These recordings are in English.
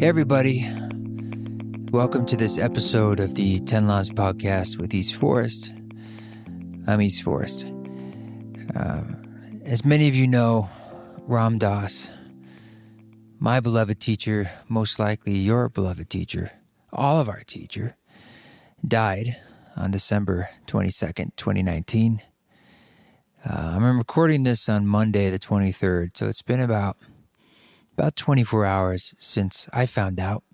everybody, welcome to this episode of the 10 Laws Podcast with East Forest. I'm East Forest. As many of you know, Ram Dass, my beloved teacher, most likely your beloved teacher, all of our teacher, died on December 22nd, 2019. I'm recording this on Monday the 23rd, so it's been about 24 hours since I found out.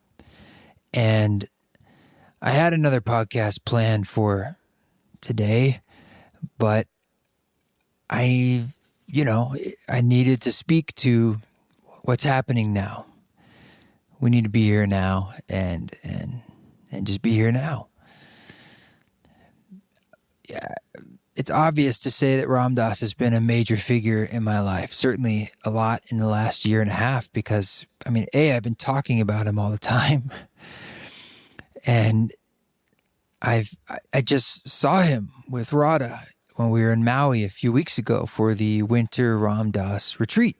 And I had another podcast planned for today, but I needed to speak to what's happening now. We need to be here now and just be here now. Yeah, it's obvious to say that Ram Dass has been a major figure in my life, certainly a lot in the last year and a half, because, I've been talking about him all the time. And I just saw him with Radha when we were in Maui a few weeks ago for the winter Ram Dass retreat.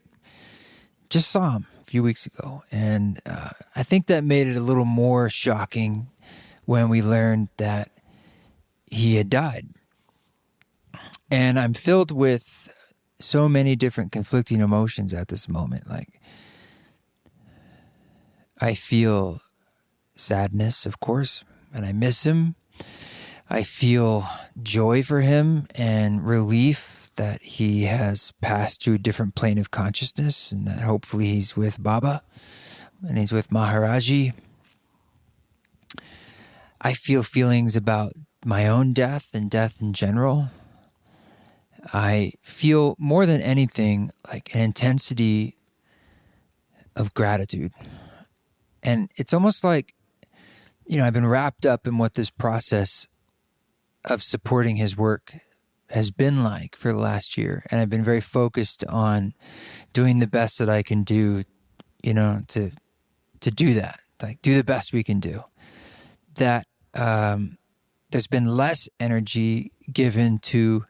Just saw him a few weeks ago. And I think that made it a little more shocking when we learned that he had died. And I'm filled with so many different conflicting emotions at this moment. Like, I feel sadness, of course, and I miss him. I feel joy for him and relief that he has passed to a different plane of consciousness and that hopefully he's with Baba and he's with Maharaji. I feel feelings about my own death and death in general. I feel more than anything like an intensity of gratitude. And it's almost like, I've been wrapped up in what this process of supporting his work has been like for the last year. And I've been very focused on doing the best that I can do, to do that, like do the best we can do. That there's been less energy given to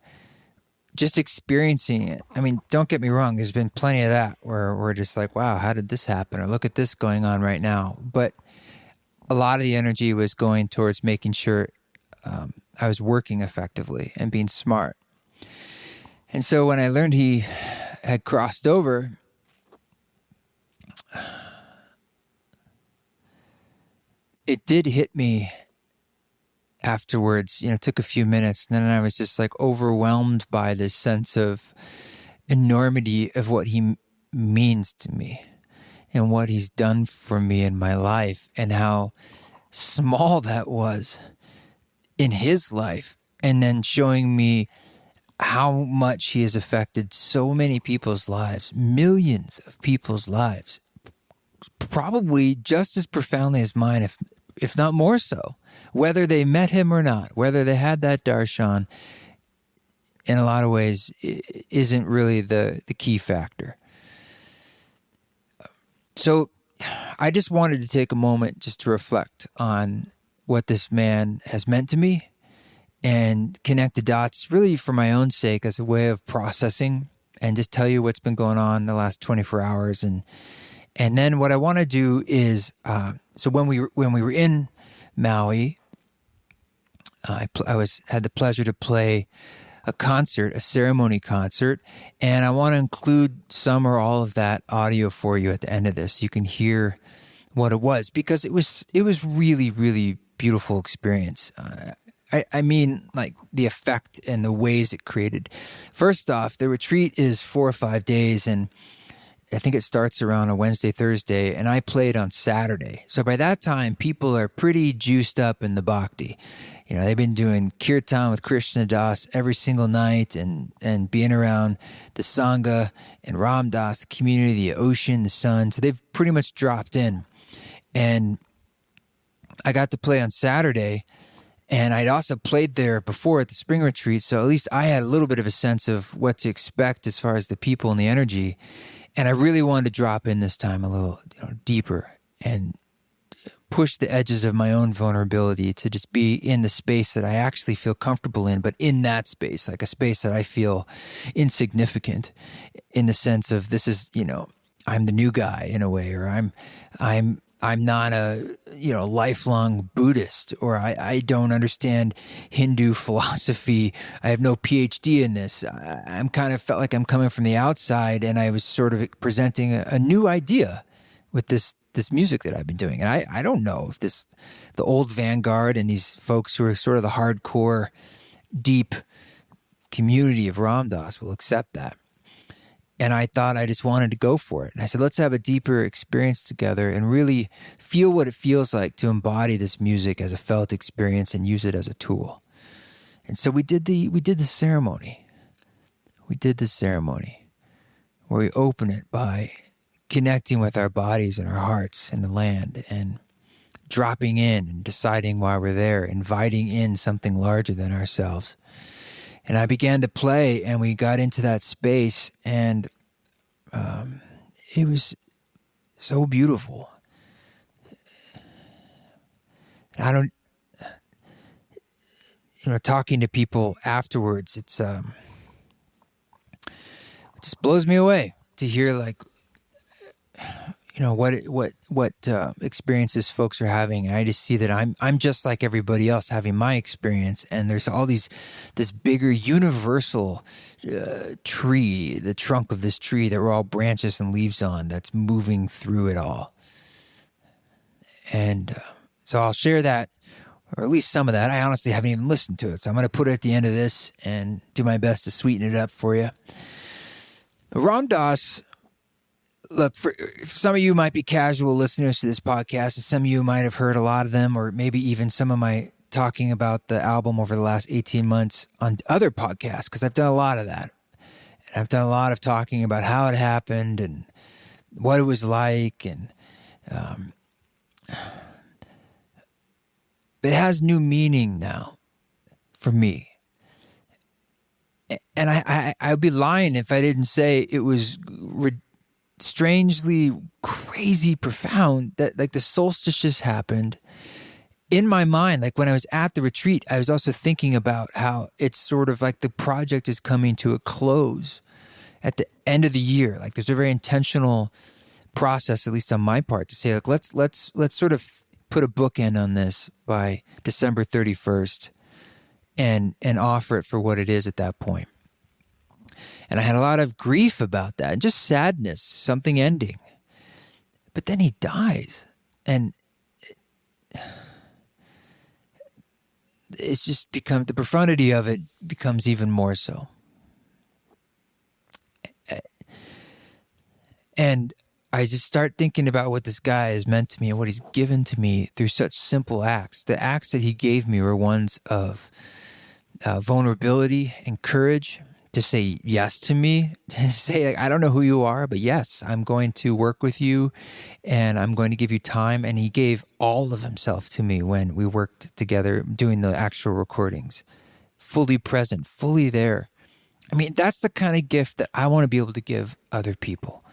just experiencing it. Don't get me wrong. There's been plenty of that where we're just like, wow, how did this happen? Or look at this going on right now. But a lot of the energy was going towards making sure I was working effectively and being smart. And so when I learned he had crossed over, it did hit me afterwards. It took a few minutes, and then I was just like overwhelmed by this sense of enormity of what he means to me and what he's done for me in my life and how small that was in his life, and then showing me how much he has affected so many people's lives, millions of people's lives, probably just as profoundly as mine, if not more so. Whether they met him or not, whether they had that darshan, in a lot of ways, isn't really the key factor. So I just wanted to take a moment just to reflect on what this man has meant to me and connect the dots really for my own sake as a way of processing and just tell you what's been going on the last 24 hours. And then what I want to do is, so when we were in Maui, I had the pleasure to play a ceremony concert, and I want to include some or all of that audio for you at the end of this. You can hear what it was, because it was really, really beautiful experience. Like the effect and the waves it created. First off, the retreat is 4 or 5 days, and I think it starts around a Wednesday, Thursday, and I played on Saturday. So by that time, people are pretty juiced up in the bhakti. They've been doing kirtan with Krishna Das every single night and being around the Sangha and Ram Dass, the community, the ocean, the sun. So they've pretty much dropped in. And I got to play on Saturday, and I'd also played there before at the spring retreat. So at least I had a little bit of a sense of what to expect as far as the people and the energy. And I really wanted to drop in this time a little deeper and push the edges of my own vulnerability to just be in the space that I actually feel comfortable in, but in that space, like a space that I feel insignificant in the sense of this is, I'm the new guy in a way, or I'm I'm not a, lifelong Buddhist, or I don't understand Hindu philosophy. I have no PhD in this. I'm kind of felt like I'm coming from the outside, and I was sort of presenting a new idea with this music that I've been doing. And I don't know if the old vanguard and these folks who are sort of the hardcore, deep community of Ram Dass will accept that. And I thought I just wanted to go for it. And I said, let's have a deeper experience together and really feel what it feels like to embody this music as a felt experience and use it as a tool. And so we did the ceremony. We did the ceremony where we open it by connecting with our bodies and our hearts and the land, and dropping in and deciding why we're there, inviting in something larger than ourselves. And I began to play, and we got into that space, and it was so beautiful. And I don't, talking to people afterwards, it just blows me away to hear what experiences folks are having. And I just see that I'm just like everybody else having my experience. And there's this bigger universal tree, the trunk of this tree that we're all branches and leaves on, that's moving through it all. And so I'll share that, or at least some of that. I honestly haven't even listened to it, so I'm going to put it at the end of this and do my best to sweeten it up for you. Ram Dass, look, for some of you might be casual listeners to this podcast, and some of you might have heard a lot of them, or maybe even some of my talking about the album over the last 18 months on other podcasts, because I've done a lot of that. And I've done a lot of talking about how it happened and what it was like, and it has new meaning now for me. And I'd be lying if I didn't say it was strangely crazy profound, that like the solstice just happened in my mind. Like when I was at the retreat, I was also thinking about how it's sort of like the project is coming to a close at the end of the year. Like there's a very intentional process, at least on my part, to say like let's sort of put a bookend on this by December 31st and offer it for what it is at that point. And I had a lot of grief about that, just sadness, something ending. But then he dies, and it's just become, the profundity of it becomes even more so. And I just start thinking about what this guy has meant to me and what he's given to me through such simple acts. The acts that he gave me were ones of vulnerability and courage, to say yes to me, to say, like, I don't know who you are, but yes, I'm going to work with you and I'm going to give you time. And he gave all of himself to me when we worked together doing the actual recordings, fully present, fully there. I mean, that's the kind of gift that I want to be able to give other people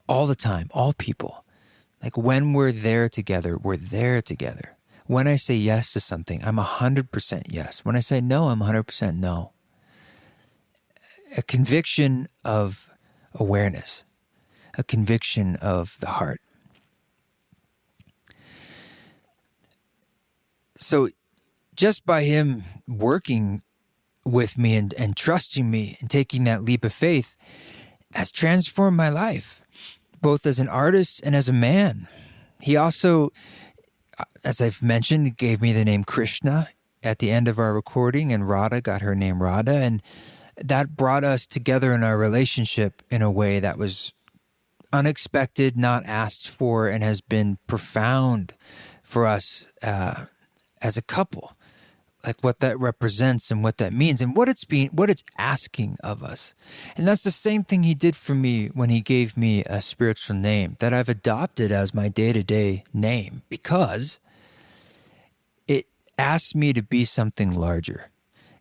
all the time, all people. Like when we're there together, we're there together. When I say yes to something, I'm 100% yes. When I say no, I'm 100% no. A conviction of awareness, a conviction of the heart. So just by him working with me and trusting me and taking that leap of faith has transformed my life, both as an artist and as a man. He also, as I've mentioned, gave me the name Krishna at the end of our recording, and Radha got her name Radha, and that brought us together in our relationship in a way that was unexpected, not asked for, and has been profound for us as a couple. Like what that represents and what that means and what it's asking of us. And that's the same thing he did for me when he gave me a spiritual name that I've adopted as my day-to-day name, because it asks me to be something larger.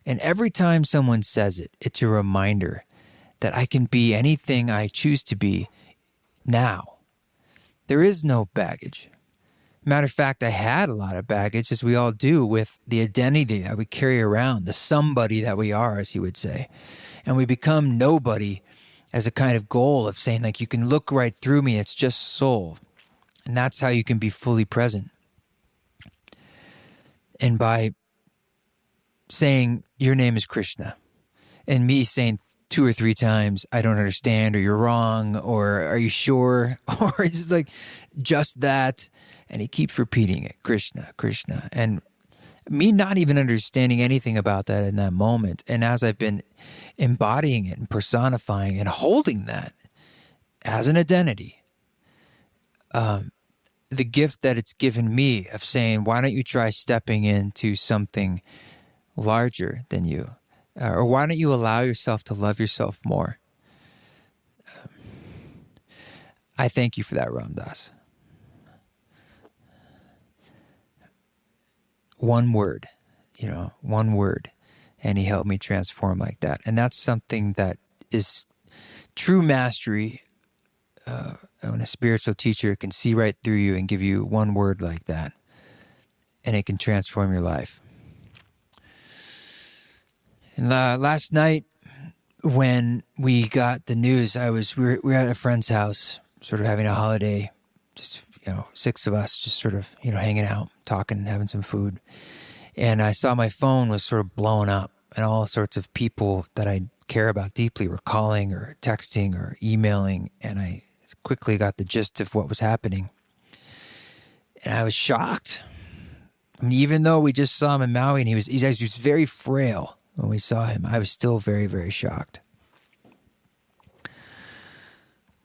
And every time someone says it, it's a reminder that I can be anything I choose to be now. There is no baggage. Matter of fact, I had a lot of baggage, as we all do, with the identity that we carry around, the somebody that we are, as he would say. And we become nobody as a kind of goal of saying, like, you can look right through me, it's just soul. And that's how you can be fully present. And by saying, your name is Krishna, and me saying 2 or 3 times, I don't understand, or you're wrong, or are you sure? Or it's like just that. And he keeps repeating it, Krishna, Krishna. And me not even understanding anything about that in that moment. And as I've been embodying it and personifying and holding that as an identity, the gift that it's given me of saying, why don't you try stepping into something larger than you? Or why don't you allow yourself to love yourself more? I thank you for that, Ram Dass. One word, one word. And he helped me transform like that. And that's something that is true mastery. When a spiritual teacher can see right through you and give you one word like that, and it can transform your life. And last night, when we got the news, we were at a friend's house, sort of having a holiday, just 6 of us, just sort of hanging out, talking, having some food, and I saw my phone was sort of blowing up, and all sorts of people that I care about deeply were calling or texting or emailing, and I quickly got the gist of what was happening. And I was shocked. I mean, even though we just saw him in Maui and he was very frail when we saw him, I was still very, very shocked.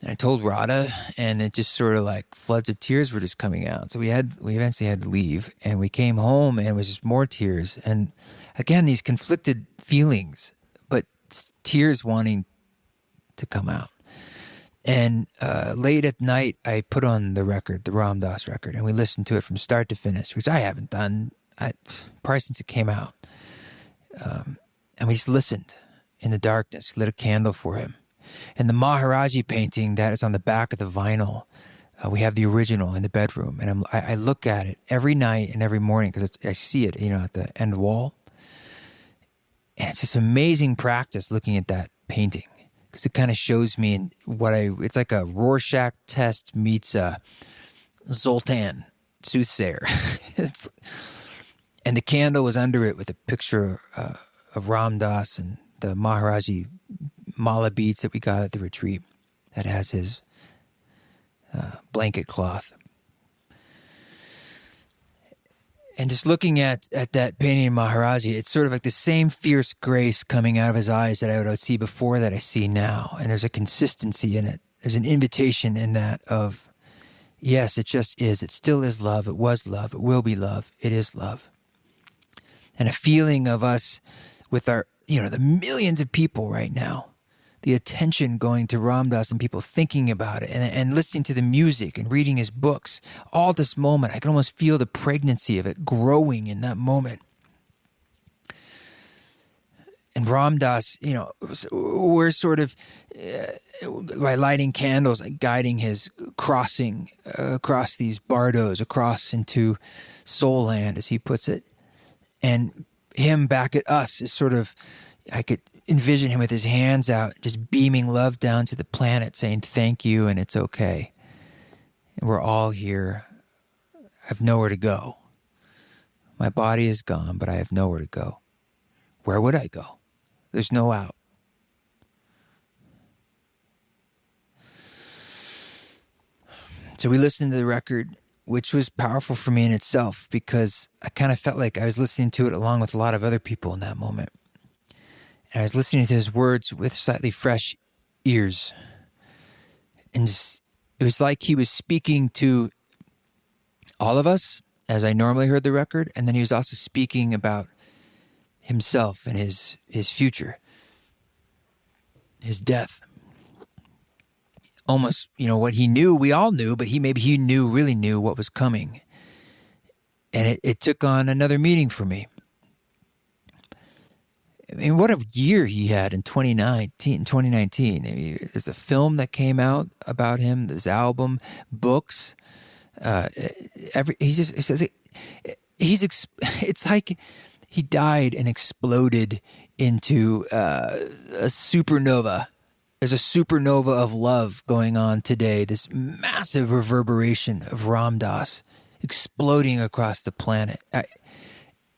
And I told Radha, and it just sort of like floods of tears were just coming out. So we eventually had to leave, and we came home, and it was just more tears. And again, these conflicted feelings, but tears wanting to come out. And late at night, I put on the record, the Ram Dass record, and we listened to it from start to finish, which I haven't done probably since it came out. And we just listened in the darkness, lit a candle for him. And the Maharaji painting that is on the back of the vinyl, we have the original in the bedroom. And I look at it every night and every morning because I see it, at the end wall. And it's this amazing practice looking at that painting, because it kind of shows me it's like a Rorschach test meets a Zoltan soothsayer. And the candle was under it with a picture of Ram Dass and the Maharaji mala beads that we got at the retreat that has his blanket cloth. And just looking at that painting of Maharaji, it's sort of like the same fierce grace coming out of his eyes that I would see before that I see now. And there's a consistency in it. There's an invitation in that of, yes, it just is. It still is love. It was love. It will be love. It is love. And a feeling of us with our, the millions of people right now, the attention going to Ram Dass and people thinking about it and listening to the music and reading his books. All at this moment, I can almost feel the pregnancy of it growing in that moment. And Ram Dass, we're sort of, by lighting candles, like guiding his crossing across these bardos, across into soul land, as he puts it. And him back at us is sort of, I could envision him with his hands out, just beaming love down to the planet, saying thank you and it's okay. And we're all here. I have nowhere to go. My body is gone, but I have nowhere to go. Where would I go? There's no out. So we listened to the record, which was powerful for me in itself, because I kind of felt like I was listening to it along with a lot of other people in that moment. And I was listening to his words with slightly fresh ears. And it was like he was speaking to all of us, as I normally heard the record. And then he was also speaking about himself and his future, his death. Almost, what he knew, we all knew, but he really knew what was coming. And it took on another meaning for me. I mean, what a year he had in 2019. I mean, there's a film that came out about him, this album, books. It's like he died and exploded into a supernova There's a supernova of love going on today, this massive reverberation of Ram Dass exploding across the planet.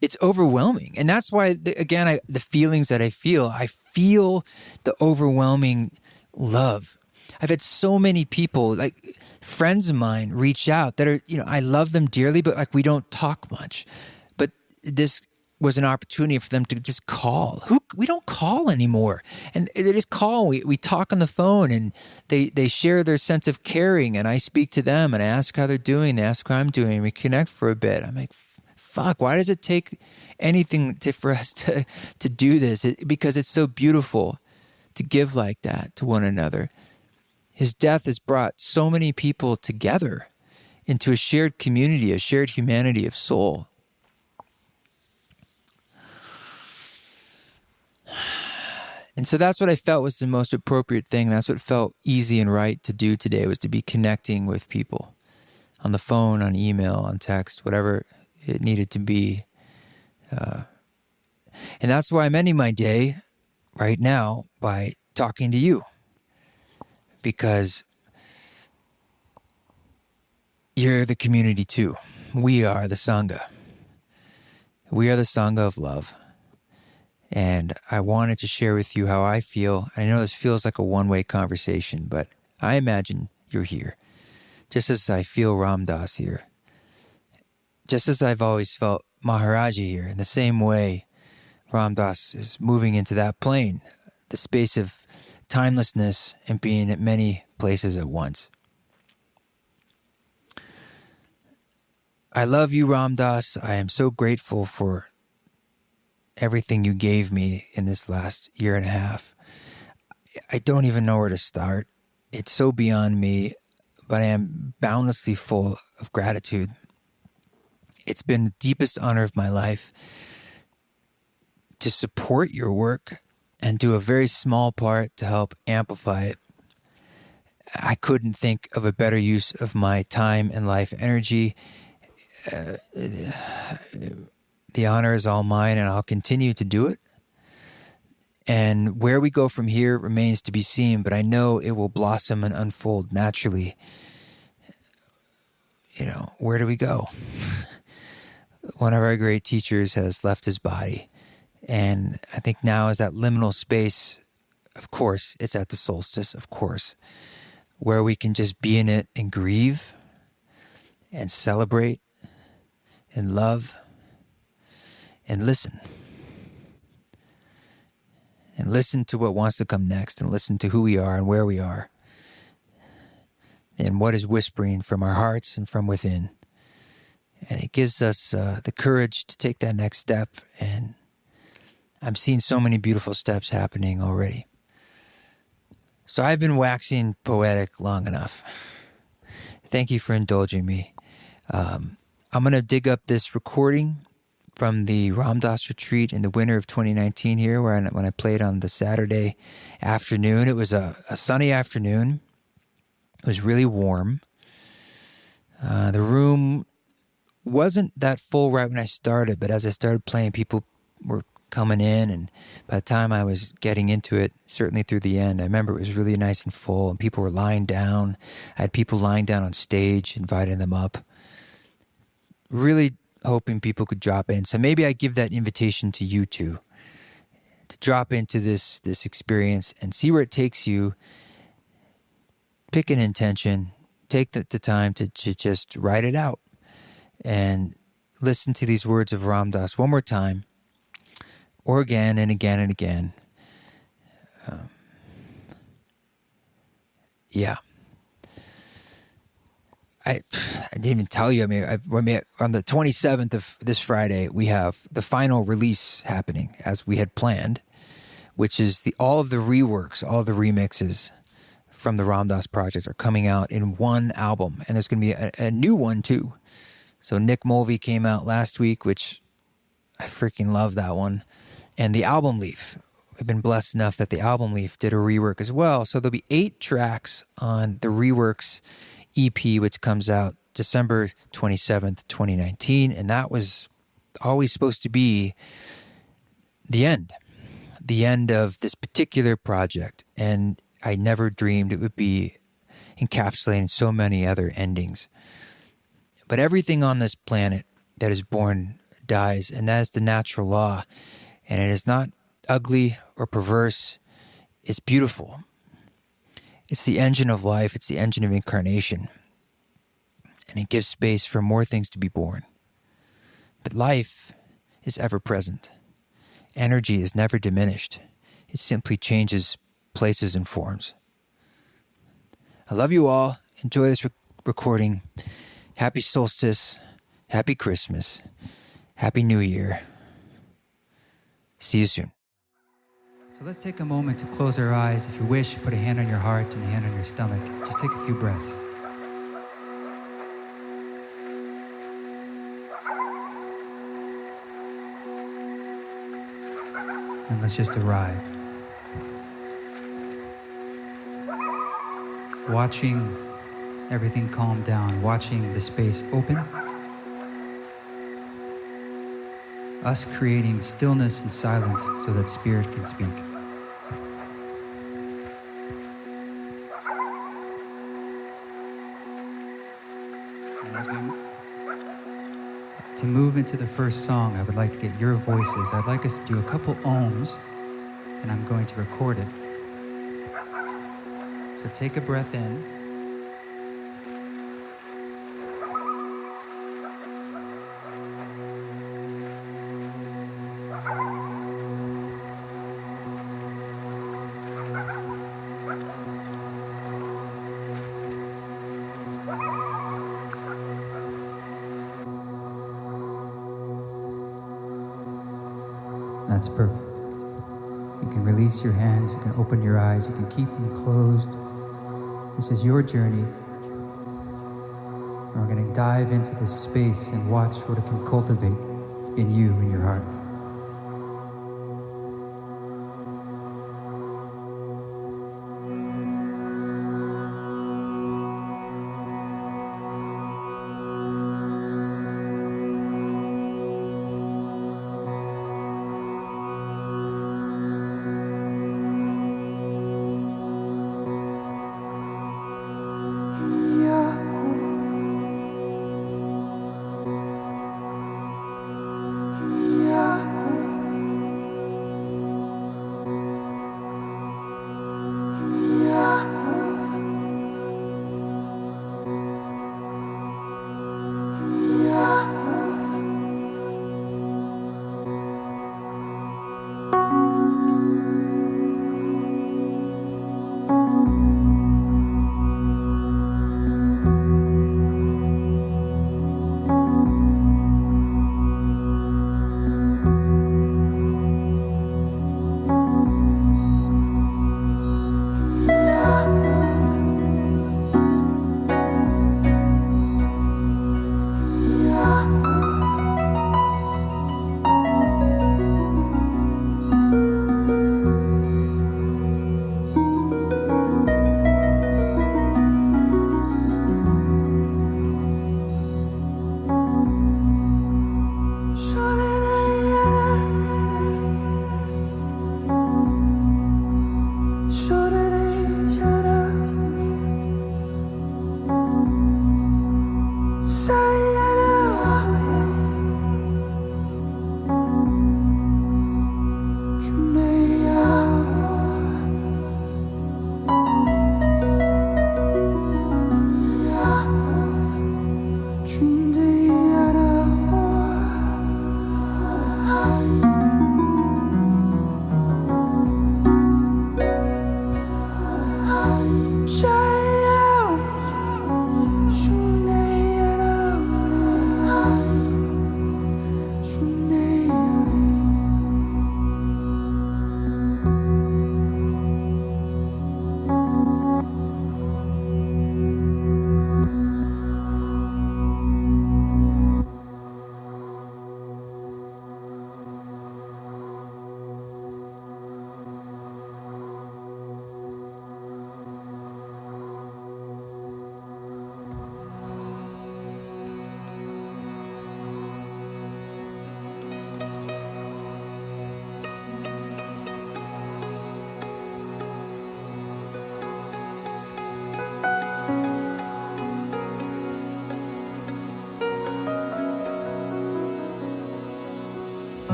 It's overwhelming. And that's why, the feelings that I feel the overwhelming love. I've had so many people, like friends of mine, reach out that are, I love them dearly, but like we don't talk much. But this was an opportunity for them to just call. We don't call anymore. And they just call. We talk on the phone, and they share their sense of caring, and I speak to them and I ask how they're doing. They ask how I'm doing. We connect for a bit. I'm like, fuck, why does it take anything for us to do this? Because it's so beautiful to give like that to one another. His death has brought so many people together into a shared community, a shared humanity of soul. And so that's what I felt was the most appropriate thing. That's what felt easy and right to do today, was to be connecting with people on the phone, on email, on text, whatever it needed to be. And that's why I'm ending my day right now by talking to you. Because you're the community too. We are the Sangha. We are the Sangha of love. And I wanted to share with you how I feel. I know this feels like a one-way conversation, but I imagine you're here. Just as I feel Ram Dass here. Just as I've always felt Maharaji here. In the same way, Ram Dass is moving into that plane, the space of timelessness and being at many places at once. I love you, Ram Dass. I am so grateful for everything you gave me in this last year and a half. I don't even know where to start. It's so beyond me, but I am boundlessly full of gratitude. It's been the deepest honor of my life to support your work and do a very small part to help amplify it. I couldn't think of a better use of my time and life energy. The honor is all mine, and I'll continue to do it. And where we go from here remains to be seen, but I know it will blossom and unfold naturally. Where do we go? One of our great teachers has left his body. And I think now is that liminal space. Of course, it's at the solstice, of course, where we can just be in it and grieve and celebrate and love and listen. And listen to what wants to come next, and listen to who we are and where we are and what is whispering from our hearts and from within. And it gives us the courage to take that next step. And I'm seeing so many beautiful steps happening already. So I've been waxing poetic long enough. Thank you for indulging me. I'm going to dig up this recording from the Ram Dass retreat in the winter of 2019 here, when I played on the Saturday afternoon. It was a sunny afternoon. It was really warm. The room wasn't that full right when I started, but as I started playing, people were coming in, and by the time I was getting into it, certainly through the end, I remember it was really nice and full, and people were lying down. I had people lying down on stage, inviting them up. Really hoping people could drop in. So maybe I give that invitation to you too, to drop into this experience and see where it takes you. Pick an intention, take the time to just write it out, and listen to these words of Ram Dass one more time, or again and again and again. I didn't even tell you. On the 27th of this Friday, we have the final release happening as we had planned, which is all of the reworks, all of the remixes from the Ram Dass project are coming out in one album. And there's going to be a new one too. So Nick Mulvey came out last week, which I freaking love that one. And the Album Leaf. We've been blessed enough that the Album Leaf did a rework as well. So there'll be 8 tracks on the Reworks EP, which comes out December 27th, 2019. And that was always supposed to be the end of this particular project. And I never dreamed it would be encapsulating so many other endings. But everything on this planet that is born dies, and that is the natural law. And it is not ugly or perverse. It's beautiful. It's the engine of life. It's the engine of incarnation. And it gives space for more things to be born. But life is ever present. Energy is never diminished. It simply changes places and forms. I love you all. Enjoy this recording. Happy solstice. Happy Christmas. Happy New Year. See you soon. So let's take a moment to close our eyes. If you wish, put a hand on your heart and a hand on your stomach. Just take a few breaths. And let's just arrive. Watching everything calm down, watching the space open. Us creating stillness and silence so that spirit can speak. And as to move into the first song, I would like to get your voices. I'd like us to do a couple ohms, and I'm going to record it. So take a breath in. That's perfect. You can release your hands, you can open your eyes, you can keep them closed. This is your journey. And we're going to dive into this space and watch what it can cultivate in you, in your heart. Yeah.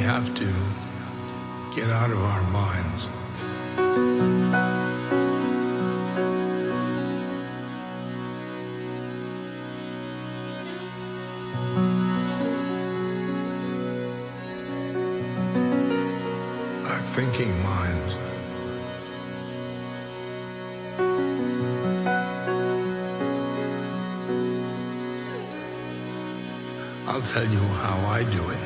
have to get out of our minds. Our thinking minds. I'll tell you how I do it.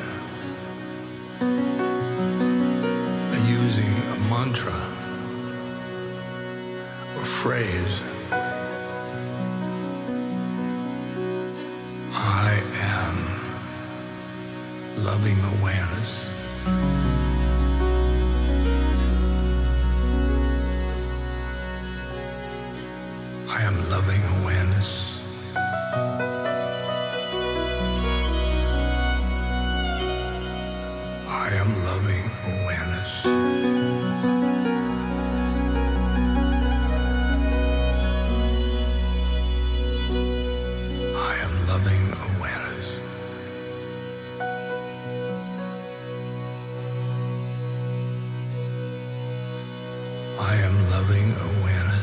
By using a mantra or phrase. I am loving awareness. I am loving awareness. I am loving awareness. I am loving awareness. I am loving awareness.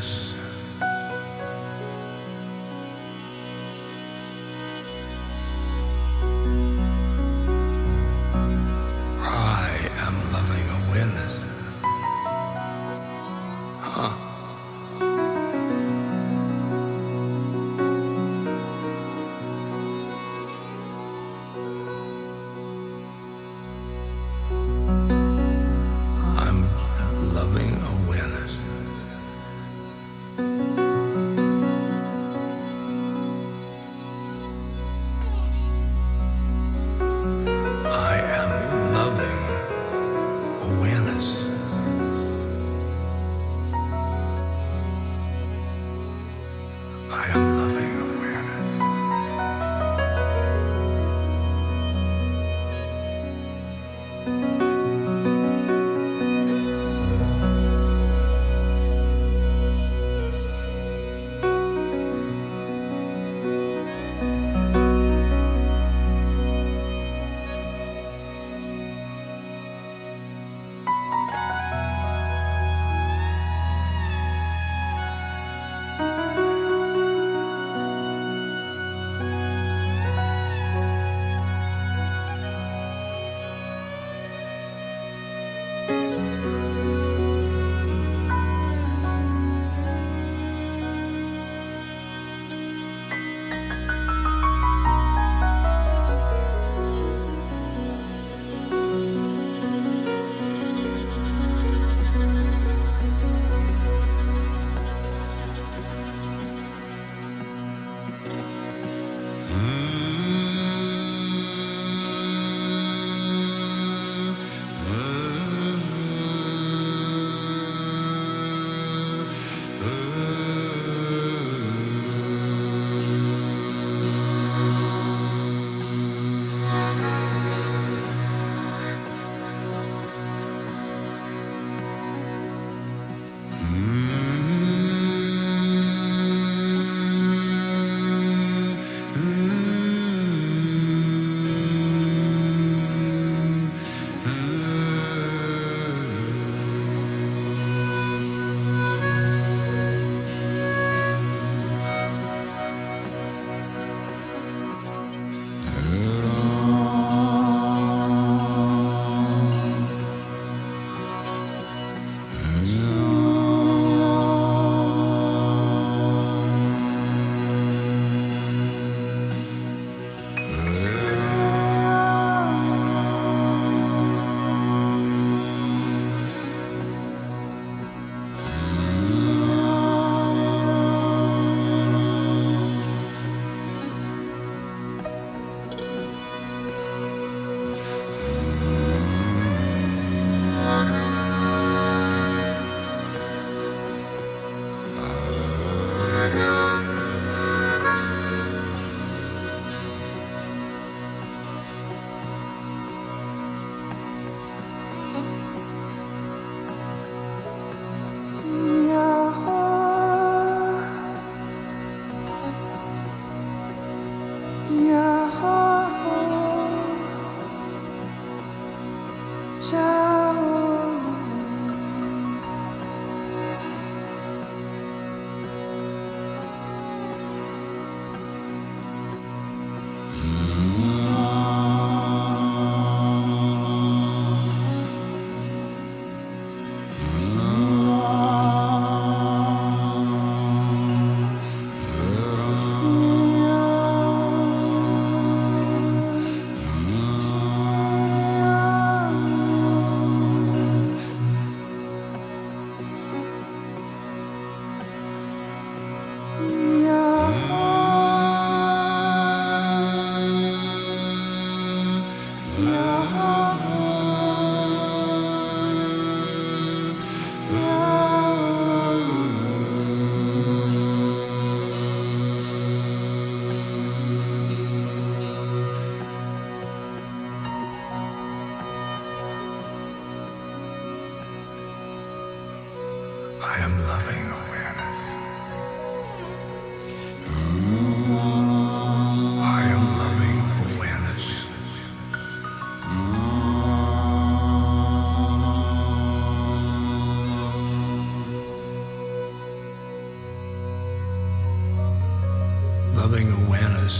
loving awareness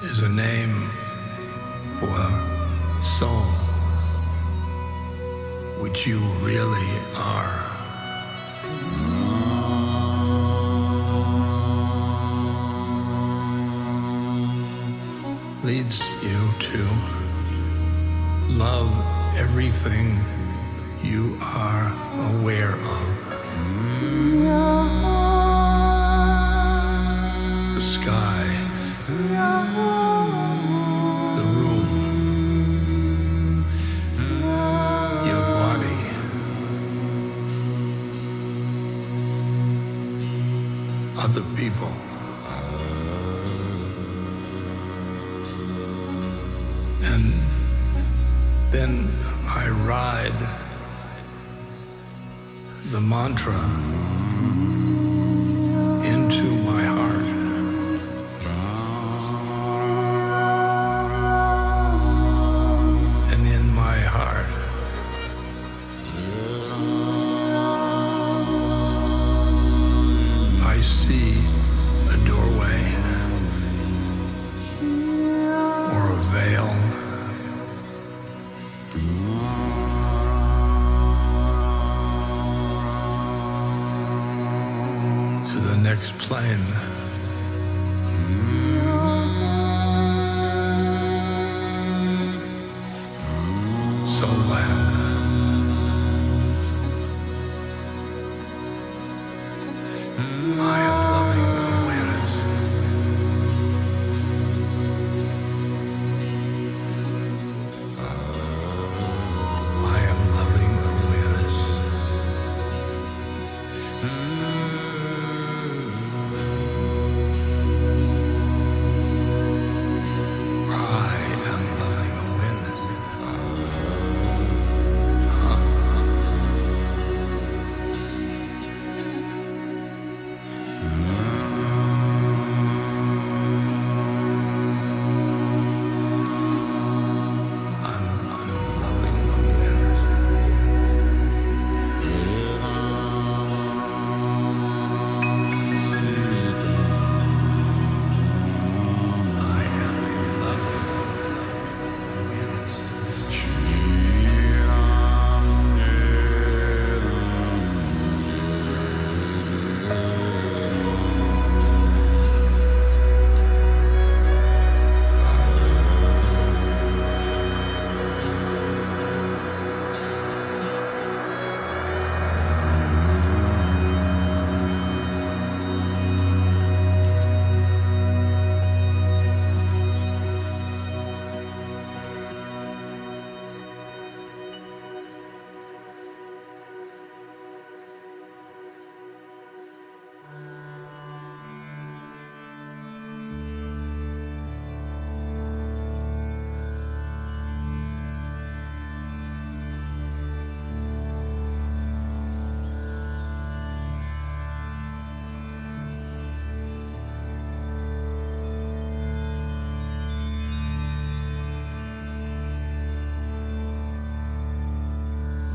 is a name for soul, which you really are. Leads you to love everything you are aware of. The sky, the room, your body, other people. And then I ride the mantra into my heart. And in my heart, I see a doorway or a veil. To the next plane. Soul land. I am loving awareness. I am loving awareness. I am loving awareness. I'm loving awareness. I am loving awareness.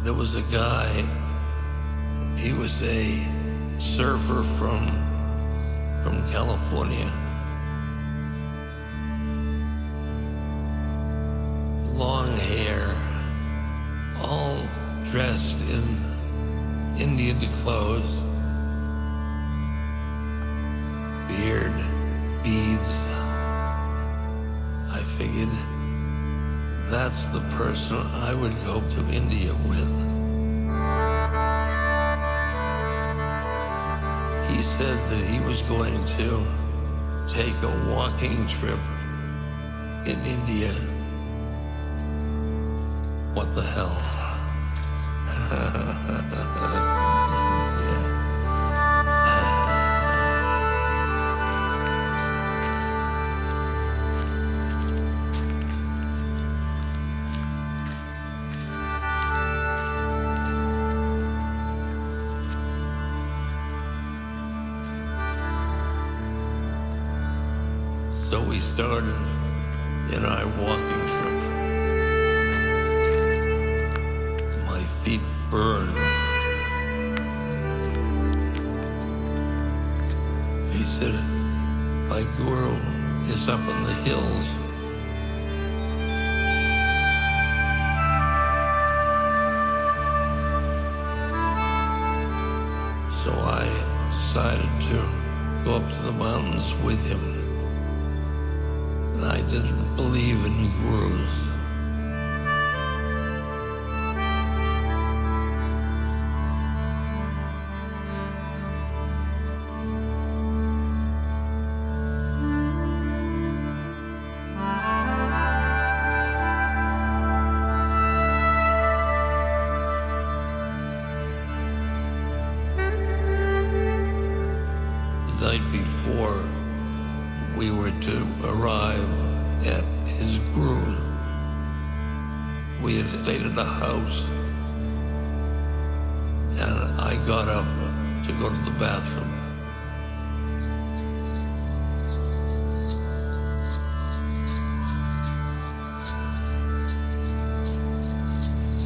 There was a guy, he was a surfer from California. Long hair, all dressed in Indian clothes, beard, beads. I figured that's the person I would go to India with. He said that he was going to take a walking trip in India. What the hell? So we started in our walking trip. My feet burned. He said, My guru is up in the hills. So I decided to go up to the mountains with him. And I didn't believe in gurus. The night before we were to arrive at his guru, we had stayed at a house, and I got up to go to the bathroom.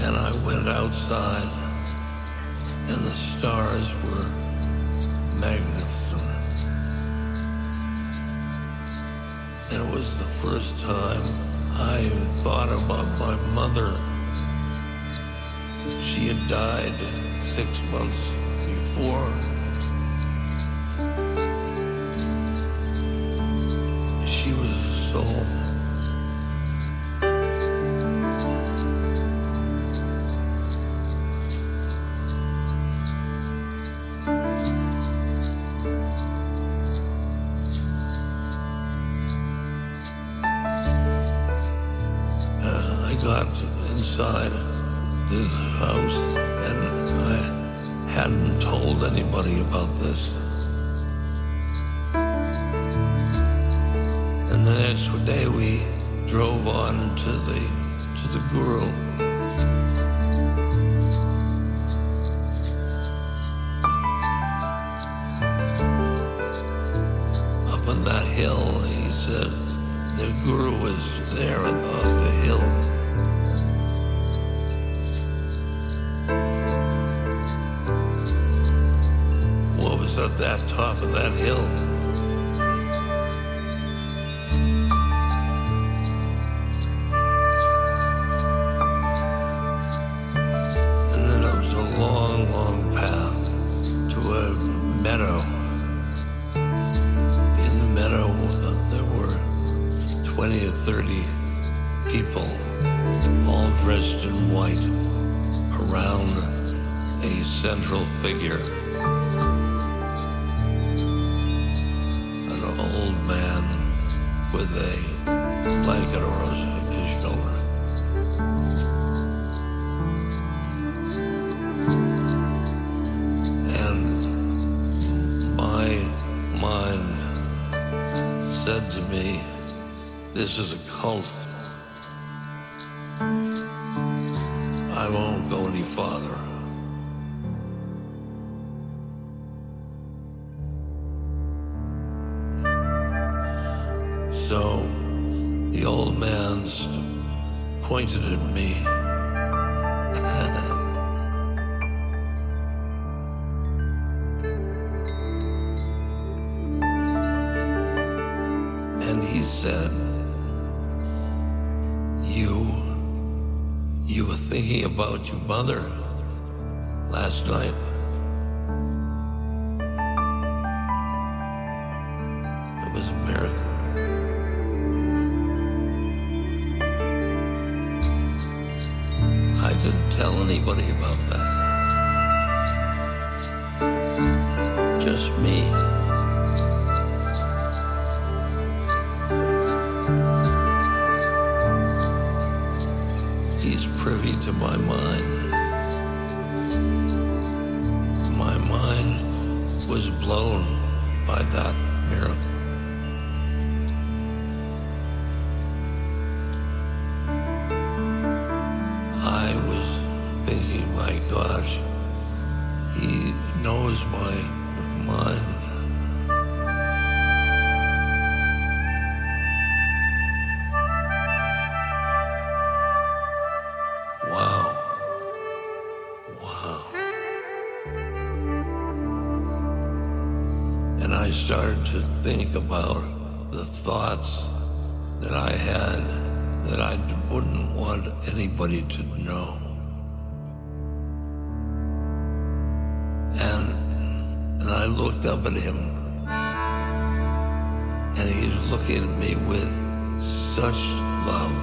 And I went outside, and the stars were magnificent. And it was the first time I thought about my mother. She had died 6 months before. She was a soul. I got inside this house, and I hadn't told anybody about this. And the next day we drove on to the guru. Up on that hill, he said, the guru was there on the hill. What was at that top of that hill? And then it was a long, long path to a meadow. In the meadow, there were 20 or 30 people, all dressed in white, around a central figure. An old man with a blanket over his shoulder. And my mind said to me, this is a cult. I won't go any farther. So the old man pointed at me. And he said, You were thinking about your mother last night. It was a miracle. I didn't tell anybody about that. Just me. He's privy to my mind. My mind was blown by that miracle. I was thinking, my gosh, he knows my mind. started to think about the thoughts that I had that I wouldn't want anybody to know. And I looked up at him, and he's looking at me with such love,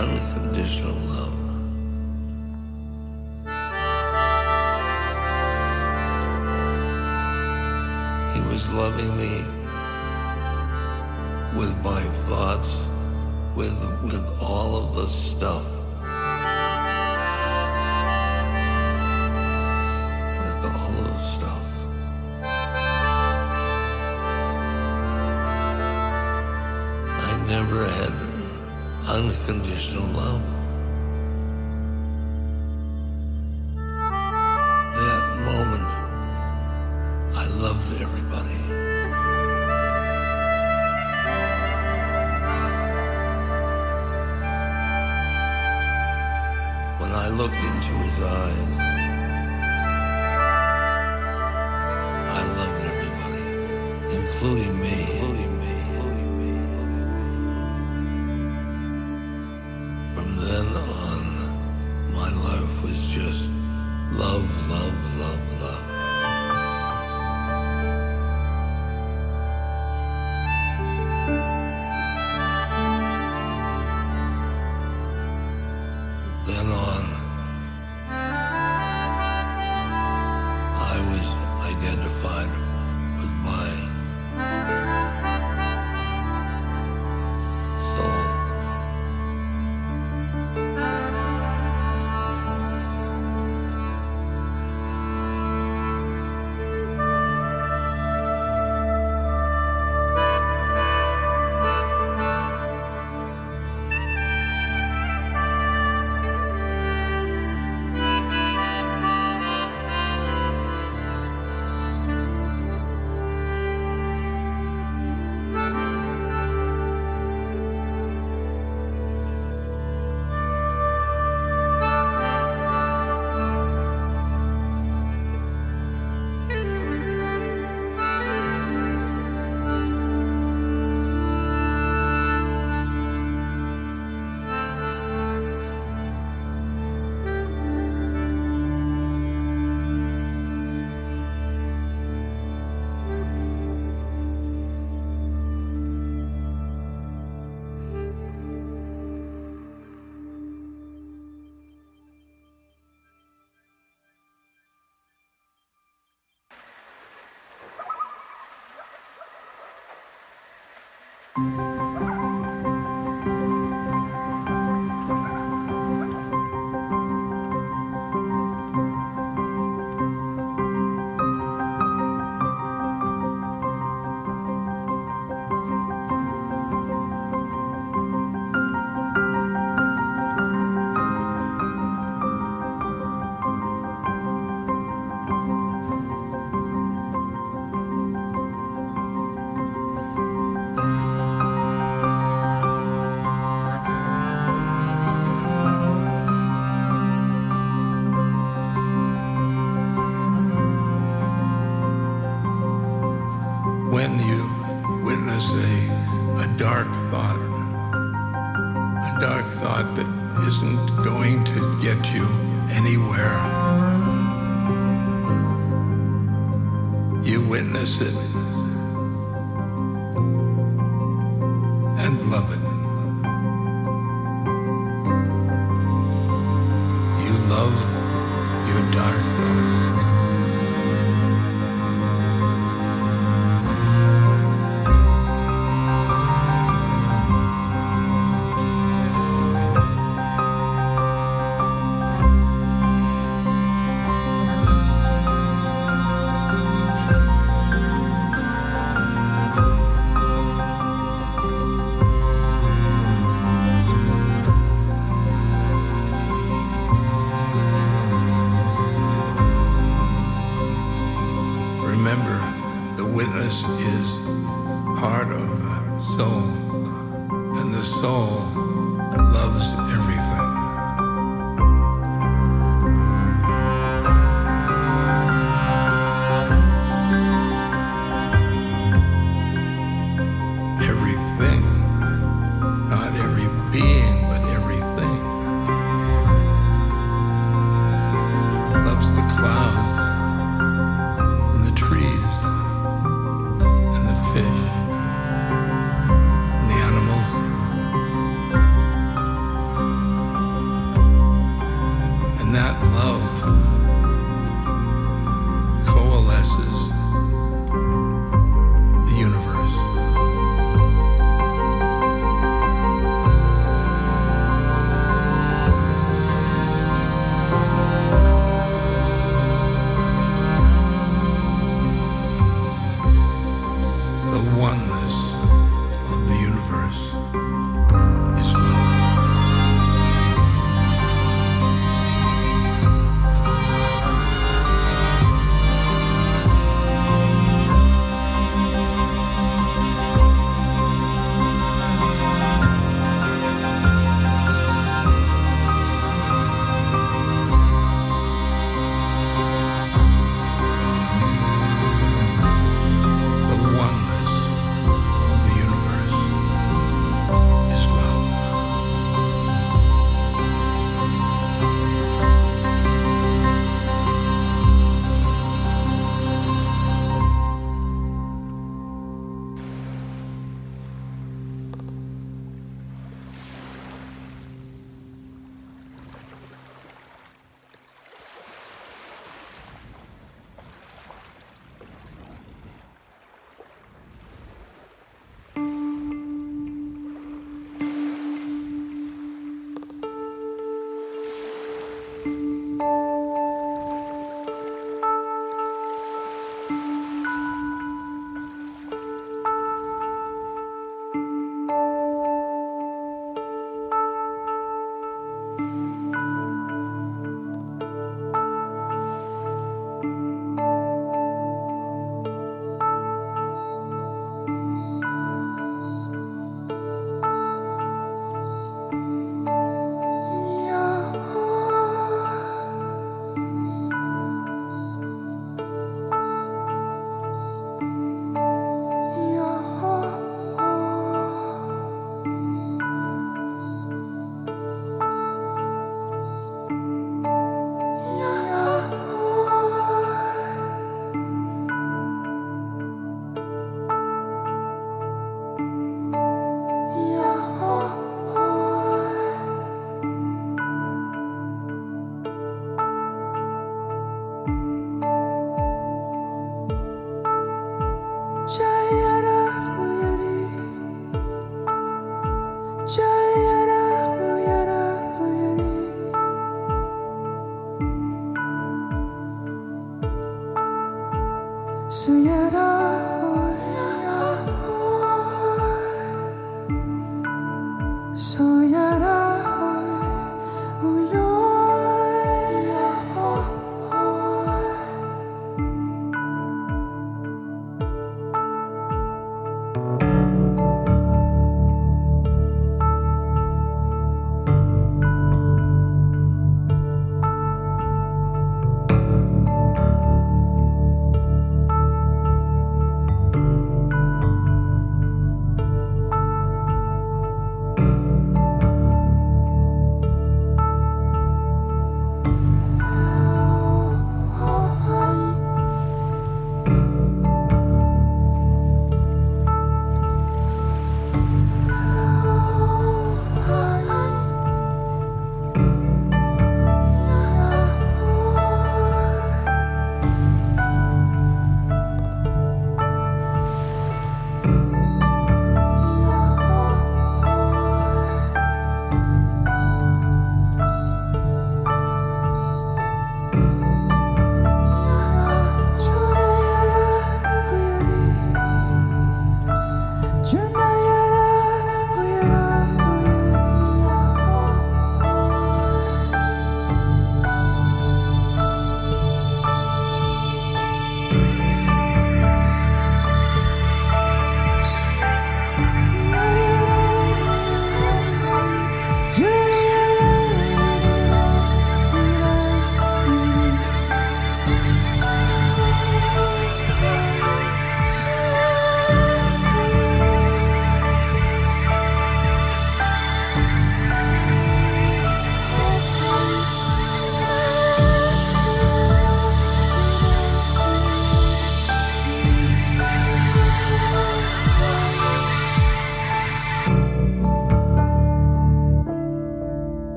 unconditional love. He was loving me with my thoughts, with all of the stuff, with all of the stuff. I never had unconditional love. That moment, I loved everybody. When I looked into his eyes, I loved everybody, including me. From then on, my life was just love, love, love, love. Then on, I was identified with my soul. When you witness a dark thought that isn't going to get you anywhere, you witness it and love it. You love your dark thought. Remember, the witness is part of the soul, and the soul loves everything.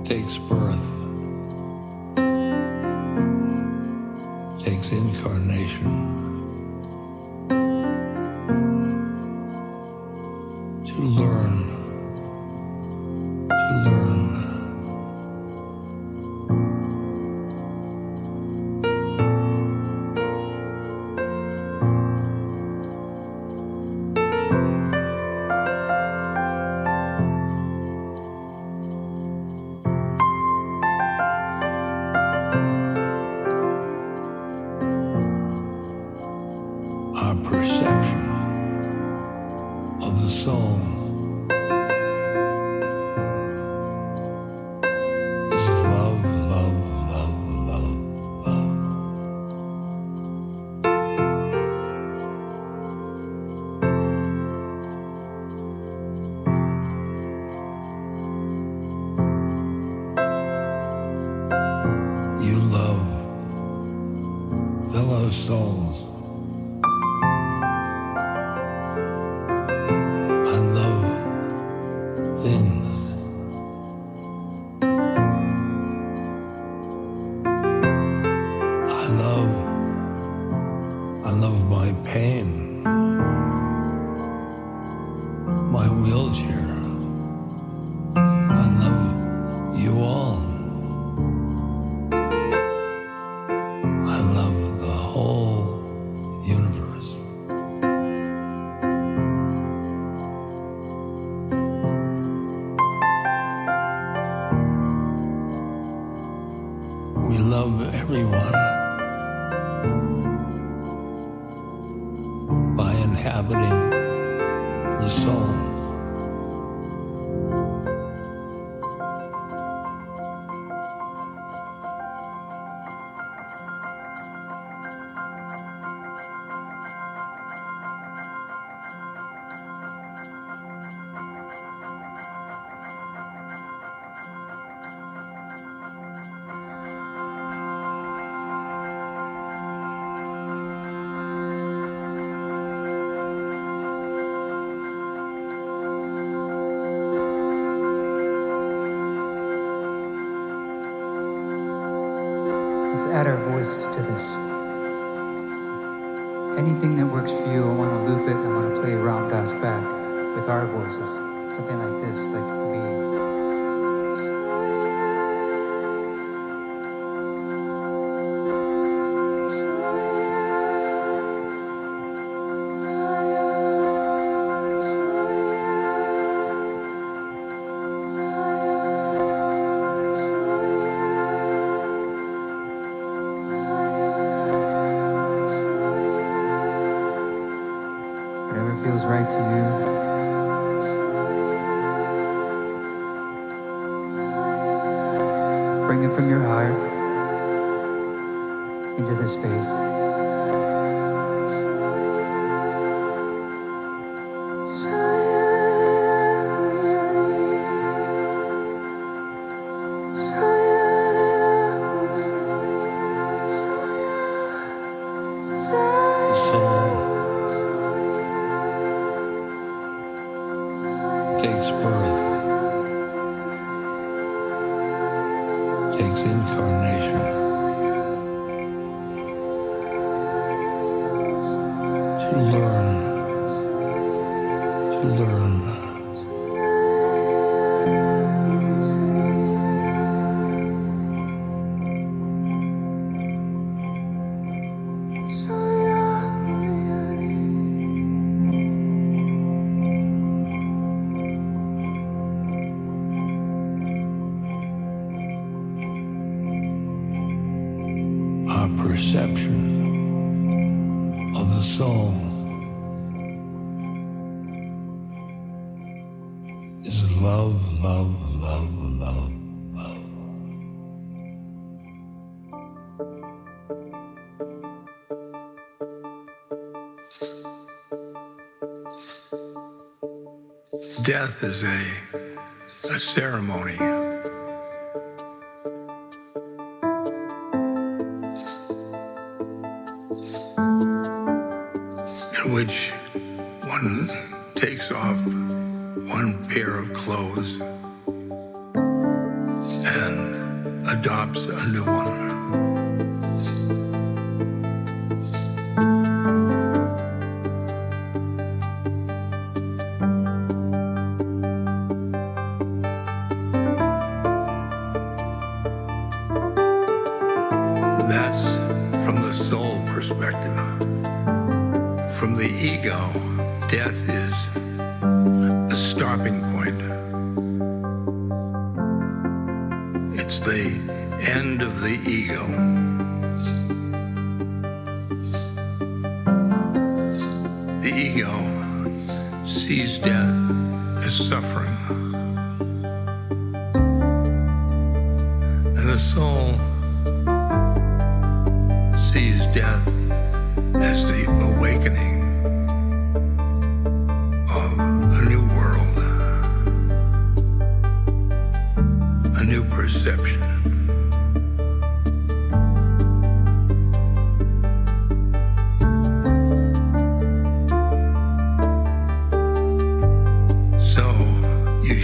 takes birth, takes incarnation to learn, to learn. Our perception of the soul is love, love, love, love, love. love my pain, my wheelchair. I love you all. I love the whole universe. We love everyone by inhabiting the soul. Let's add our voices to this. Anything that works for you, I want to loop it. I want to play Ram Dass back with our voices. Something like this, like it could be. Whatever feels right to you. Bring it from your heart into this space. Takes birth, takes incarnation to learn. Our perception of the soul is love, love, love, love, love. Death is a ceremony. In which one takes off one pair of clothes and adopts a new one. That's from the soul perspective. From the ego, death is a stopping point. It's the end of the ego. The ego sees death as suffering. And the soul sees death as the awakening of a new world, a new perception. So you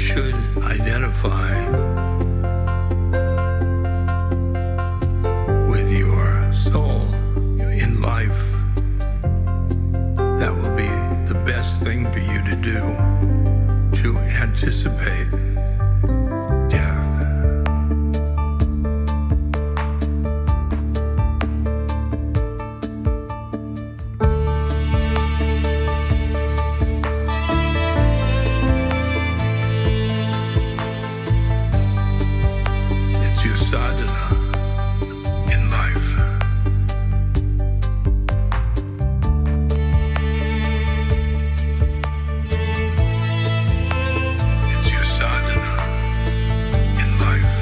do to anticipate death. It's your sadhana in life. It's your sadhana in life.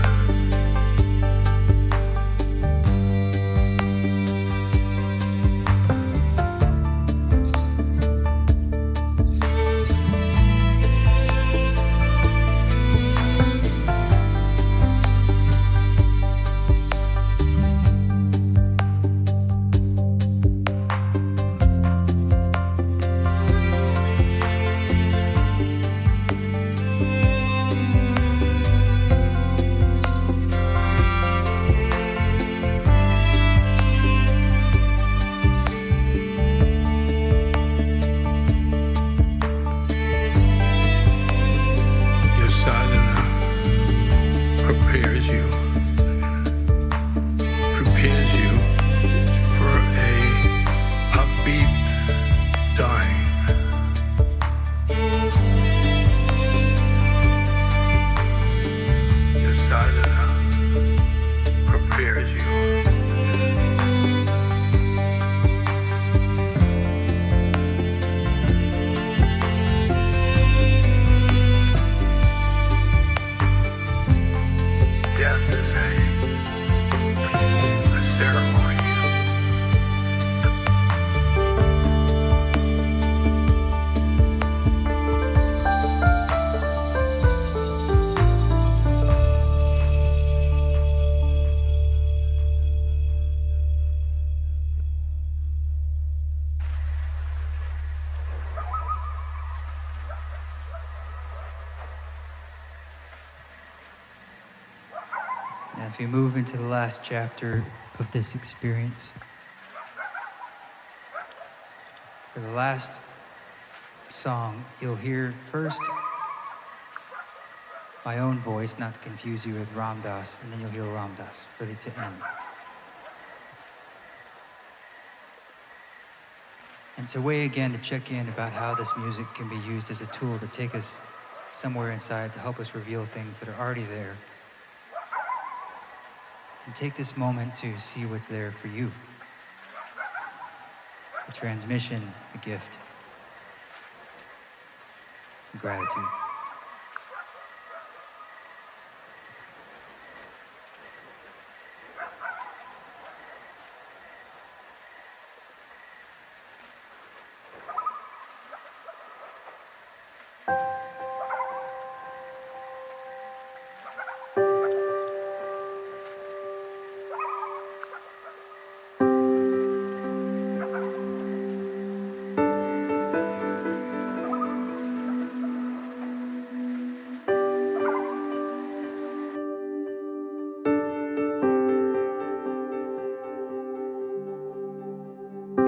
Your sadhana prepares you for a upbeat dying. Your sadhana prepares you. Death is a ceremony. As we move into the last chapter of this experience, for the last song, you'll hear first my own voice, not to confuse you with Ram Dass, and then you'll hear Ram Dass for it to end. And it's a way again to check in about how this music can be used as a tool to take us somewhere inside to help us reveal things that are already there. And take this moment to see what's there for you. The transmission, the gift, the gratitude.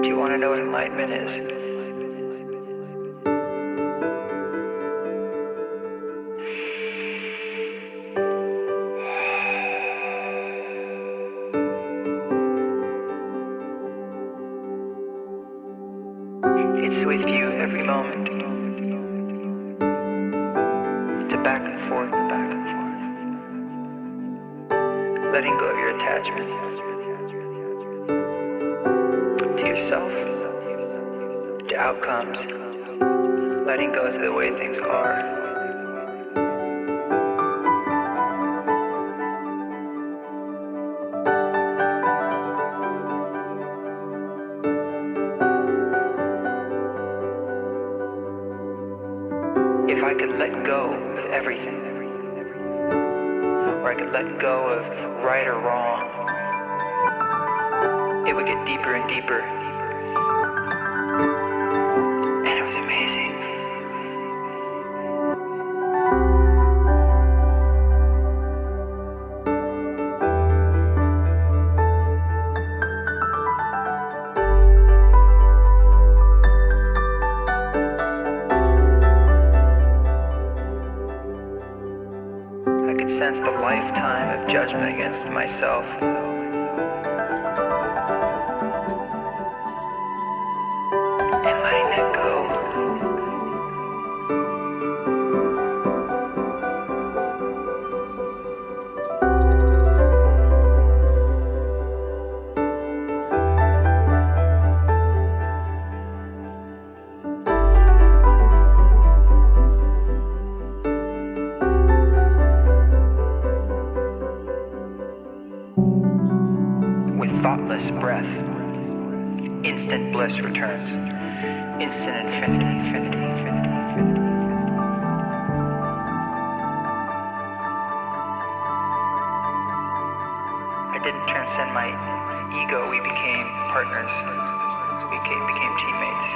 Do you want to know what enlightenment is? It's with you every moment. It's a back and forth, back and forth. Letting go of your attachment to yourself, to outcomes, letting go to the way things are. If I could let go of everything, or I could let go of right or wrong, it would get deeper and deeper. And it was amazing. and letting that go. With thoughtless breath, instant bliss returns. Instant infinity, infinity, infinity, infinity. I didn't transcend my ego. We became partners. We became teammates.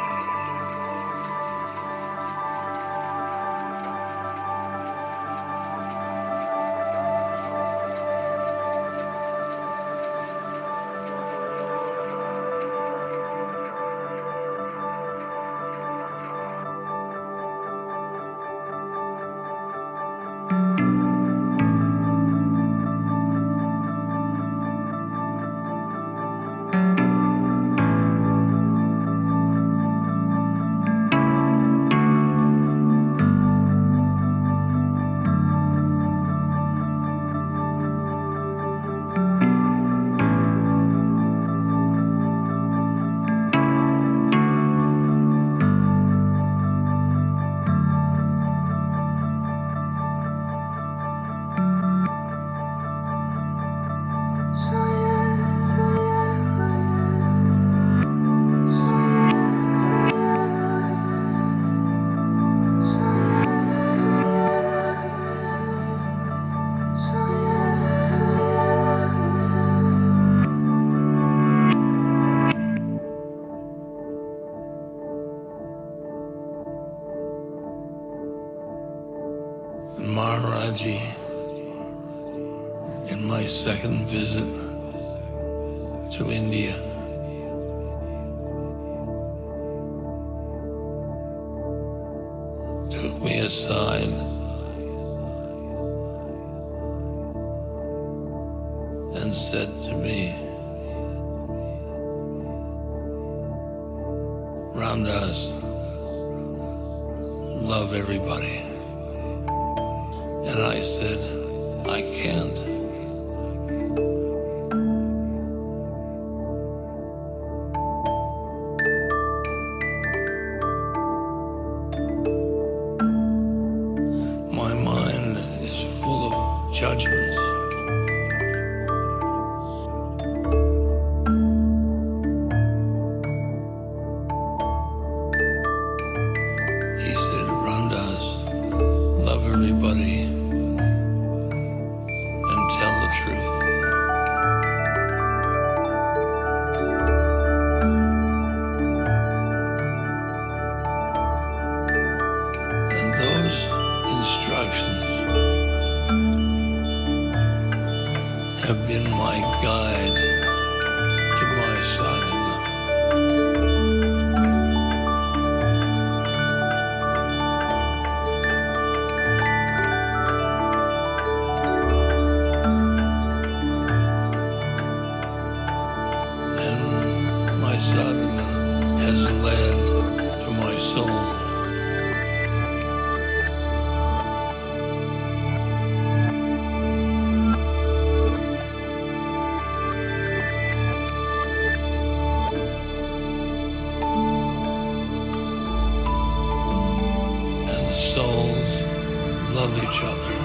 Maharaji, in my second visit to India, took me aside and said to me, Ramdas, love everybody. And I said, I can't. My mind is full of judgments. He said, Ramdas, love everybody and tell the truth. And those instructions have been my guide to my sadhana. And my sadhana has led to my soul. And the souls love each other.